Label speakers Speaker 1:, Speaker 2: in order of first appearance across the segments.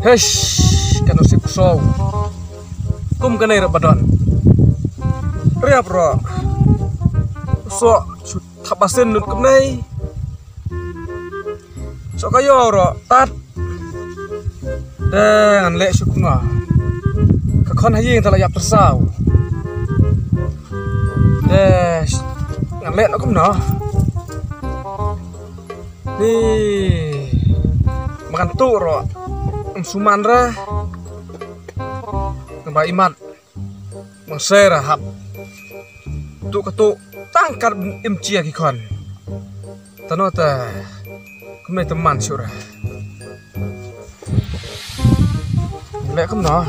Speaker 1: Hesh, kan usik so. Kum kanai rabadon. Riap ro. So, tapasin nut kanai. So kayo ro, tat. Dan lek syukma. Kakon haji yang telah yap tersau. Des, ngan lek nak kumna. Ni makan tu ro. Sumandra nambah iman mengserah hap tu ketuk tangkar imcia kikon tanota kemai teman surah lek kemna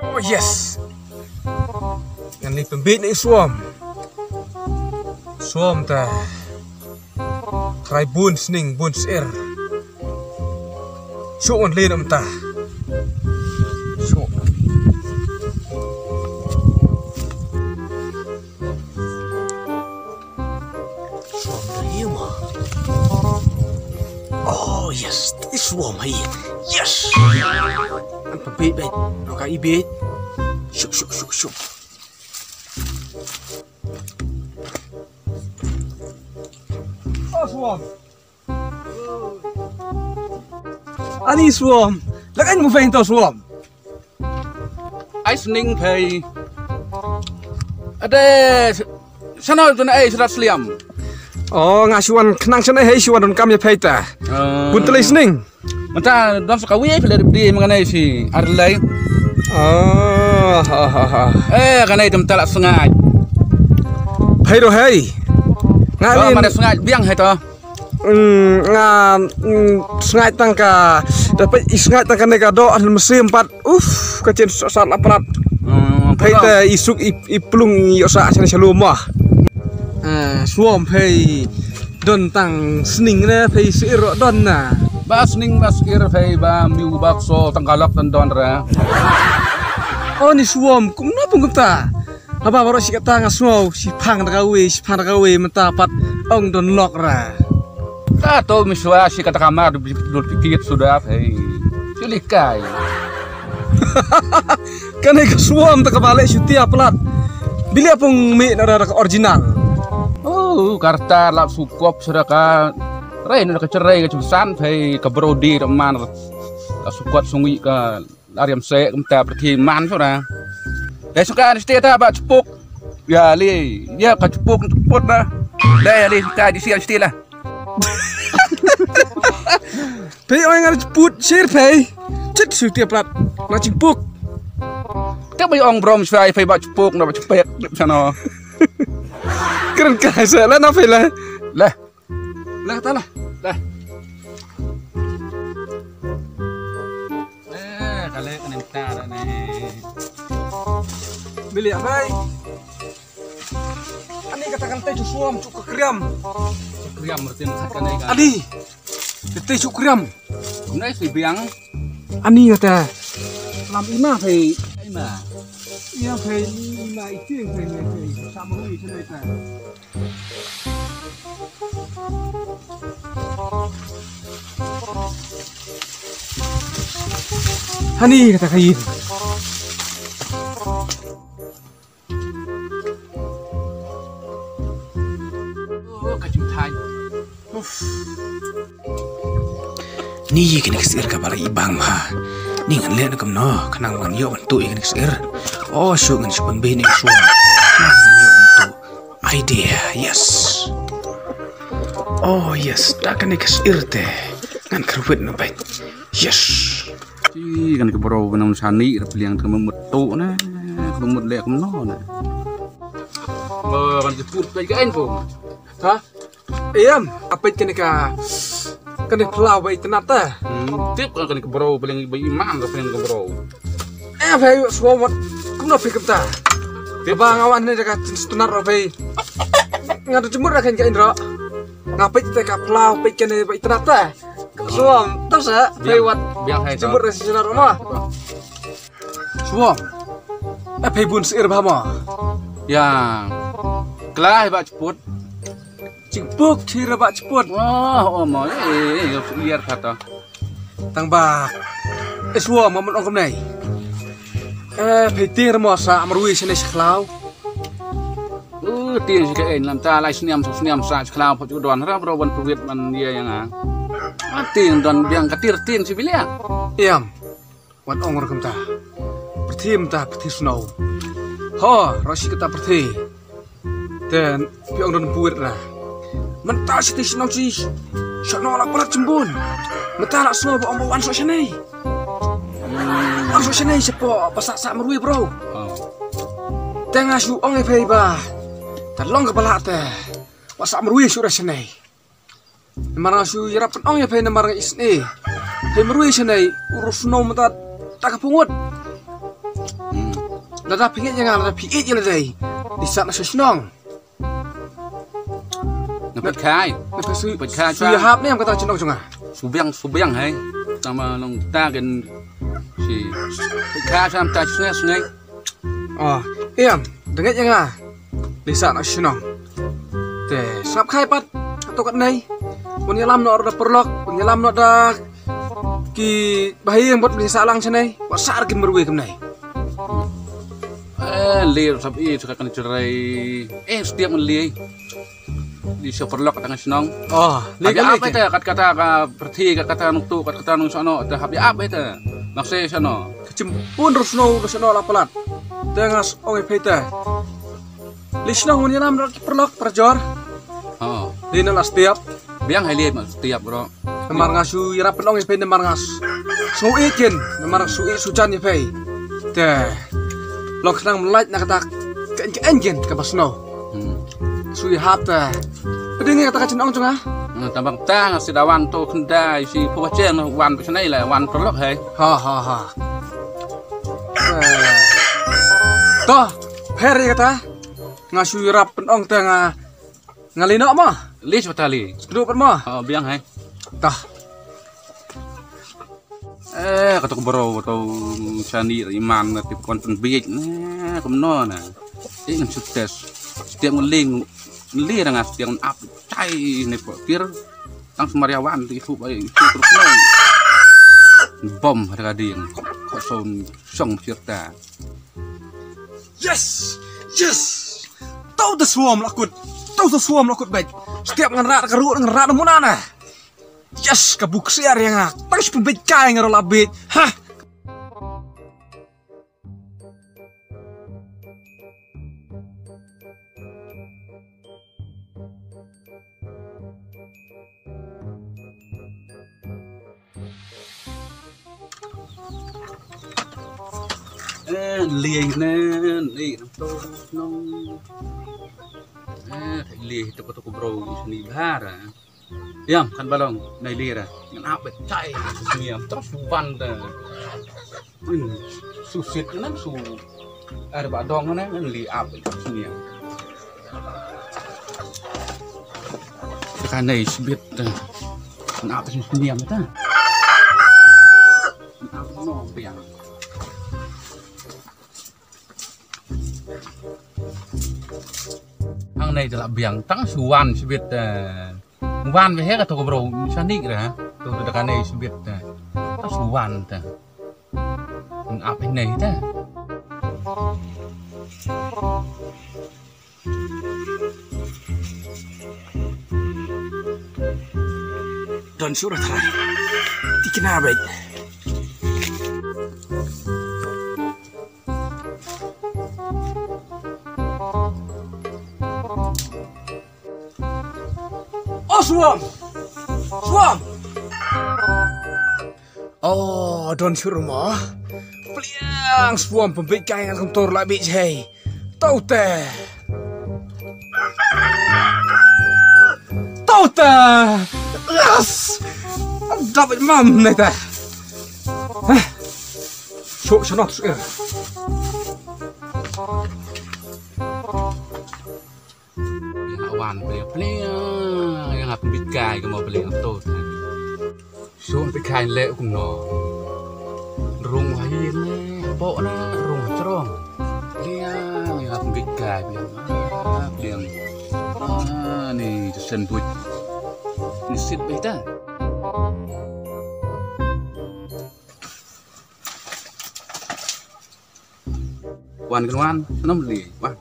Speaker 1: oh yes yang ni pembit ni suam ta krai bun sning bun sir Syuk on lin ta. Syuk. Swarm dari ma. Oh yes, this swarm hai. Yes. Apa bait bait? Roka ibit. Syuk. Oh swarm. Ani swarm, lakan mo fain to swarm.
Speaker 2: Ai sning pay. Ada sana tu na ai surat sliam.
Speaker 1: Oh, ngasuan kenang sana hei suan don kam ya paita. Buntelai sning.
Speaker 2: Mata don sakawi pele di mengenai si Arlai.
Speaker 1: Oh,
Speaker 2: kanai tem talak sengat.
Speaker 1: Pairo hei.
Speaker 2: Ngalin mana sengat biang hai to.
Speaker 1: Sengat tangka dapat sengat tangka nega do ada mesin 4 kecil saat laprat paita isuk iplung yosa sana salumah suam pay don tang sning na pay sir don na
Speaker 2: ba sning bas ir pay ba miu bakso tangkalak dan don ra
Speaker 1: oh ni suam kumna pungta apa baru si kata ngasno si pang dagawe mentapat ong don lok ra
Speaker 2: tato miswa si kata kamar dul pikir sudah pay silikai
Speaker 1: kan ke suam tak balik setiap plat bili apung mi nara original
Speaker 2: oh karta lap sukop sudah ka rain nak cerai ke cusan pay ke brodi man ka sukot sungi ka ariam se kemta pertiman sudah dah suka ni steta ba cepuk ya li dia ka cepuk dah dah li ka di sial stila
Speaker 1: Pay orang ada ceput share pay cet setiap plat nak cepuk
Speaker 2: tak bay ong brom sai pay ba cepuk nak cepek sana
Speaker 1: keren kasa lah nak lah
Speaker 2: lah kali kan entar ni
Speaker 1: beli apa ani katakan teh suam cuk kriam
Speaker 2: berarti kan ai
Speaker 1: adi teh cuk kriam
Speaker 2: nai si biang
Speaker 1: ani kata
Speaker 2: lam ima pay ima
Speaker 1: iya pay ima itu yang pay sama ni sana ta Hani kata kain.
Speaker 2: Oh, kacung thai.
Speaker 3: Ni kena kesir kapala ibang ha. Ni ngan lihat kam no, kenang ngan yo bantu kena kesir. Oh, syuk ngan syuk bini suam. Ngan yo bantu. Idea, yes. Oh yes, dah kena kesir teh. Ngan kerwit no baik. Yes.
Speaker 2: Ci kan ke bro benam sani beliang temen metu na kemut lek no na. Kan disebut baik kan pun.
Speaker 1: Hah? Iya, apa kena kena pelau baik tenata.
Speaker 2: Tip kan ke bro paling baik imam tapi ke bro.
Speaker 1: Baik semua kumno fikir ta. Tiba ngawan ni dekat setunar baik. Ngadu jemur akan ke Indra. Ngapai kita ke pelau baik kena baik tenata. Suam, terus ya, lewat jemur dari sinar rumah. Suam, pebun seir bama.
Speaker 2: Ya, kelah bak ceput.
Speaker 1: Cipuk cira bak ceput.
Speaker 2: Oh, mau liar kata.
Speaker 1: Tang bak, Eswa moment ong này. Phải tiền mà sa marui sene khlau.
Speaker 2: Tiền gì cái làm ta lại sniam sa khlau phật đòn ra bro ban Việt man dia yang tiền đòn yang katir tiền sih bilia.
Speaker 1: Iam. Wan ong rekam ta. Pertim ta perti snow. Ha, rasi kita perti. Dan pi ong don buit lah. Mentah siti snow si. Snow la pala cembun. Mentah la snow ong wan so sene. Wan so sene sepo pasak sa marui bro. Tengah su ong e phei ba. Terlong kepala teh, wasak merui sudah senai. Marang su yarap ong ya pay na marang isne. Pay merui senai urus no mata tak kepungut. Nada pingit yang ada pingit yang ada di sana sesenong.
Speaker 2: Nggak khai,
Speaker 1: Su
Speaker 2: khai
Speaker 1: su hap ni am kata cenong cunga.
Speaker 2: subyang hai, sama nong ta gen si khai sam ta sungai.
Speaker 1: Oh, iam dengat yang di sana sesenong. Teh, sap khai pat atau kat nai. Penyelam no ada perlok, penyelam no ada ki bahaya yang buat beli salang senai. Wasar ki merui kem nai.
Speaker 2: Lir sabi suka kan cerai. Setiap meli di superlock tengah senong.
Speaker 1: Oh,
Speaker 2: Habis apa itu? Kata-kata berarti kata-kata nuktu, kata-kata nung sono. Habis apa itu? Maksudnya sono.
Speaker 1: Kecimpun rusno la pelat. Tengas ong peta. Lisnong menyelam lagi perlok perjor.
Speaker 2: Oh,
Speaker 1: Lina la setiap.
Speaker 2: biang hai lihat setiap bro.
Speaker 1: Nemar ngasu ira penong pe nemar ngas. So ikin nemar su sucan ye pe. Teh. Lok nang melait nak kata ke engine ke basno. Su hap teh. Pedingi kata kacen ong cunga.
Speaker 2: Tambang tang si dawan to kendai si pawacen wan pe sanai lah wan perlok hai.
Speaker 1: Ha. Toh, peri kata. Ngasu ira penong teh ngalino mah.
Speaker 2: Lis batali.
Speaker 1: Duduk mah.
Speaker 2: Oh, biang hai.
Speaker 1: Tah.
Speaker 2: Kata ko bro atau sani iman tip kon penbiik nah kumno na. Ingin sukses. Setiap ngeling nang setiap up cai ne pir tang semariawan ti fu bai terus no. Bom harga ding kok song cerita.
Speaker 1: Yes. Tahu the swarm lakut baik. Setiap ngerat munana. Yes, kabuksiar yang pas pembit kai ngaro labit. Hah.
Speaker 2: Liêng nè, đi nó to nó thấy liêng itu kota bro sini bahara. Yam kan balong nai lira ngan apet cai semiam terus wan da. Susit nan su ada badong nan li apet semiam. Kan nai sibit kan apet semiam ta. Apet no biang. Ang này là biang tang suwan sibit wan về hết cái thằng bro sani kira tu tu dekat này sibit ta suwan ta apa ini ta
Speaker 1: Dan surat terai. Dikenabet. Oh, Swam! Oh, don surma. Pliang Swam pembikai yang kantor lah bijai. Tahu teh. Yes! Dapat mam nih teh. Sok senot sih.
Speaker 2: Wan beli yang aku bikai kamu beli auto. So bikai lek aku no. Rung wahin po na rung cerong. Liang yang aku bikai biang ni sentuh ni sit beta. wan kan nom li wah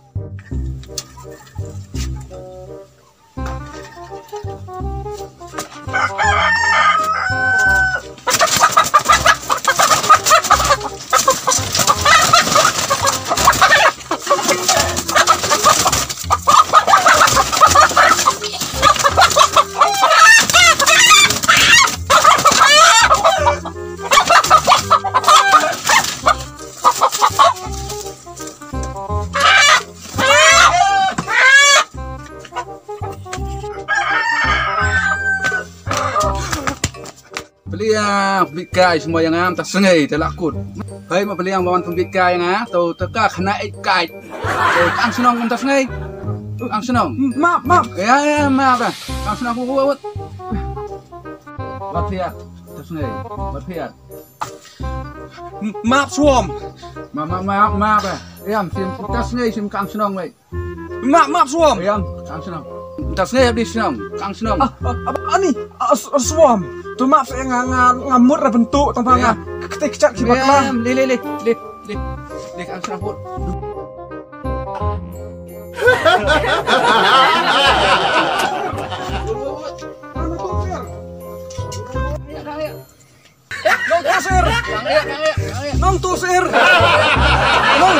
Speaker 2: pembikai semua yang am tak sengai telakut. Hei ma beli yang bawan pembikai yang tau teka kena ikai. Ang senong tak sengai. Ang senong.
Speaker 1: Maaf.
Speaker 2: Ya maaf dah. Ang senong buat. Bapiat tak sengai. Bapiat.
Speaker 1: Maaf suam.
Speaker 2: Maaf dah. Yam sim tak sengai sim kang senong wei.
Speaker 1: Maaf suam.
Speaker 2: Yam kang senong. Tak sengai habis senong. Kang senong.
Speaker 1: Ani suam. Tu maaf saya ngamut lah bentuk tampangnya. Ketik kibat lah.
Speaker 2: Le kang senong pun. Nong tu sir. Nong